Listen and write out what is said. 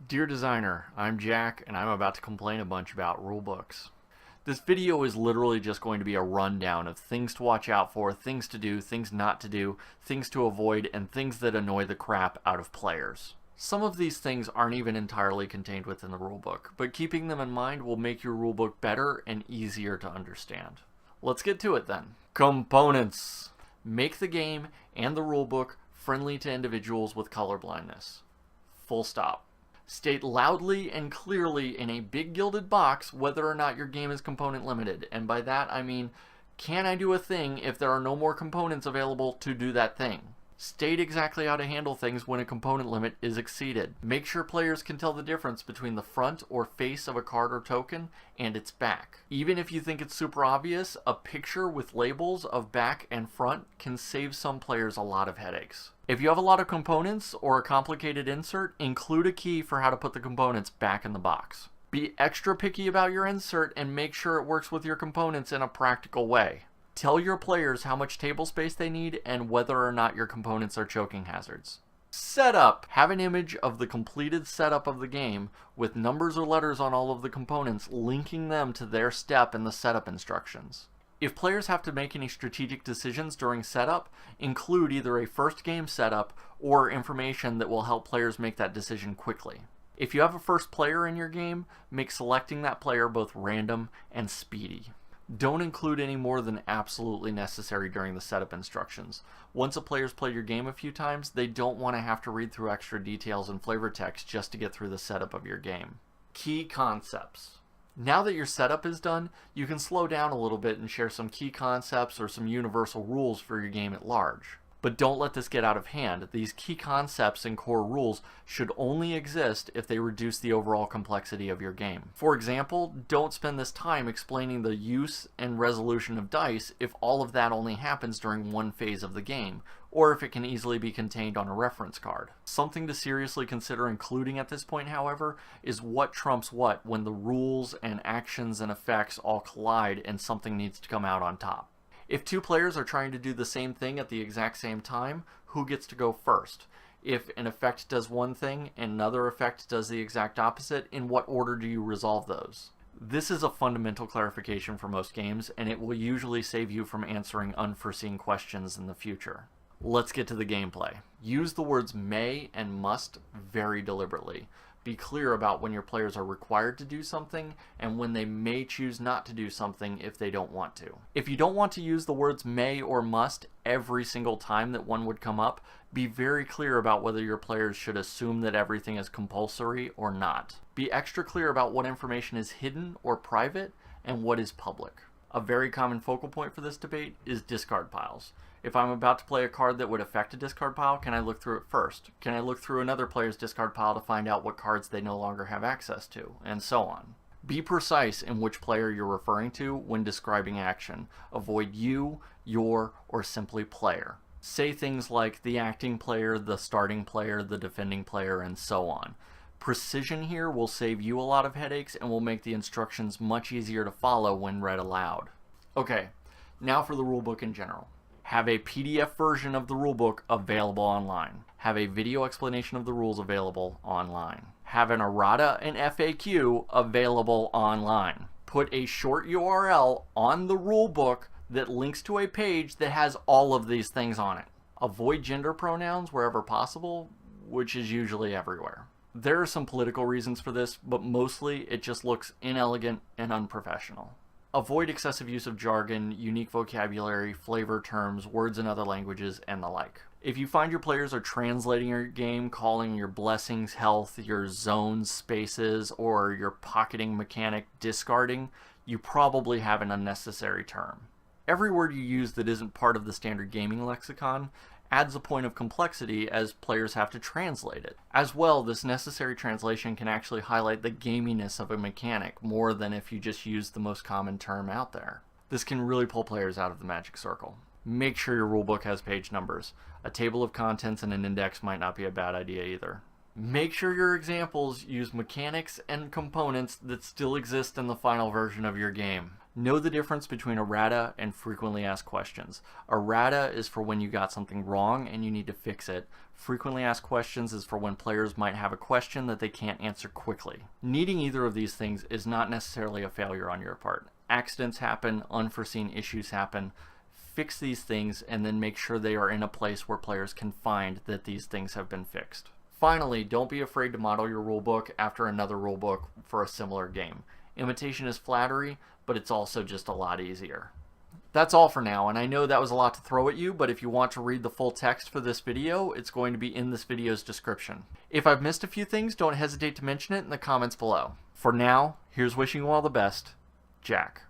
Dear designer, I'm Jack and I'm about to complain a bunch about rulebooks. This video is literally just going to be a rundown of things to watch out for, things to do, things not to do, things to avoid, and things that annoy the crap out of players. Some of these things aren't even entirely contained within the rulebook, but keeping them in mind will make your rulebook better and easier to understand. Let's get to it then. Components. Make the game and the rulebook friendly to individuals with color blindness. Full stop. State loudly and clearly in a big gilded box whether or not your game is component limited. And by that I mean, can I do a thing if there are no more components available to do that thing? State exactly how to handle things when a component limit is exceeded. Make sure players can tell the difference between the front or face of a card or token and its back. Even if you think it's super obvious, a picture with labels of back and front can save some players a lot of headaches. If you have a lot of components or a complicated insert, include a key for how to put the components back in the box. Be extra picky about your insert and make sure it works with your components in a practical way. Tell your players how much table space they need and whether or not your components are choking hazards. Setup. Have an image of the completed setup of the game with numbers or letters on all of the components, linking them to their step in the setup instructions. If players have to make any strategic decisions during setup, include either a first game setup or information that will help players make that decision quickly. If you have a first player in your game, make selecting that player both random and speedy. Don't include any more than absolutely necessary during the setup instructions. Once a player's played your game a few times, they don't want to have to read through extra details and flavor text just to get through the setup of your game. Key concepts. Now that your setup is done, you can slow down a little bit and share some key concepts or some universal rules for your game at large. But don't let this get out of hand. These key concepts and core rules should only exist if they reduce the overall complexity of your game. For example, don't spend this time explaining the use and resolution of dice if all of that only happens during one phase of the game, or if it can easily be contained on a reference card. Something to seriously consider including at this point, however, is what trumps what when the rules and actions and effects all collide and something needs to come out on top. If two players are trying to do the same thing at the exact same time, who gets to go first? If an effect does one thing and another effect does the exact opposite, in what order do you resolve those? This is a fundamental clarification for most games, and it will usually save you from answering unforeseen questions in the future. Let's get to the gameplay. Use the words may and must very deliberately. Be clear about when your players are required to do something and when they may choose not to do something if they don't want to. If you don't want to use the words may or must every single time that one would come up, be very clear about whether your players should assume that everything is compulsory or not. Be extra clear about what information is hidden or private and what is public. A very common focal point for this debate is discard piles. If I'm about to play a card that would affect a discard pile, can I look through it first? Can I look through another player's discard pile to find out what cards they no longer have access to? And so on. Be precise in which player you're referring to when describing action. Avoid you, your, or simply player. Say things like the acting player, the starting player, the defending player, and so on. Precision here will save you a lot of headaches and will make the instructions much easier to follow when read aloud. Okay, now for the rulebook in general. Have a PDF version of the rulebook available online. Have a video explanation of the rules available online. Have an errata and FAQ available online. Put a short URL on the rulebook that links to a page that has all of these things on it. Avoid gender pronouns wherever possible, which is usually everywhere. There are some political reasons for this, but mostly it just looks inelegant and unprofessional. Avoid excessive use of jargon, unique vocabulary, flavor terms, words in other languages, and the like. If you find your players are translating your game, calling your blessings health, your zones spaces, or your pocketing mechanic discarding, you probably have an unnecessary term. Every word you use that isn't part of the standard gaming lexicon adds a point of complexity as players have to translate it. As well, this necessary translation can actually highlight the gaminess of a mechanic more than if you just use the most common term out there. This can really pull players out of the magic circle. Make sure your rulebook has page numbers. A table of contents and an index might not be a bad idea either. Make sure your examples use mechanics and components that still exist in the final version of your game. Know the difference between errata and frequently asked questions. Errata is for when you got something wrong and you need to fix it. Frequently asked questions is for when players might have a question that they can't answer quickly. Needing either of these things is not necessarily a failure on your part. Accidents happen, unforeseen issues happen. Fix these things and then make sure they are in a place where players can find that these things have been fixed. Finally, don't be afraid to model your rulebook after another rulebook for a similar game. Imitation is flattery, but it's also just a lot easier. That's all for now, and I know that was a lot to throw at you, but if you want to read the full text for this video, it's going to be in this video's description. If I've missed a few things, don't hesitate to mention it in the comments below. For now, here's wishing you all the best, Jack.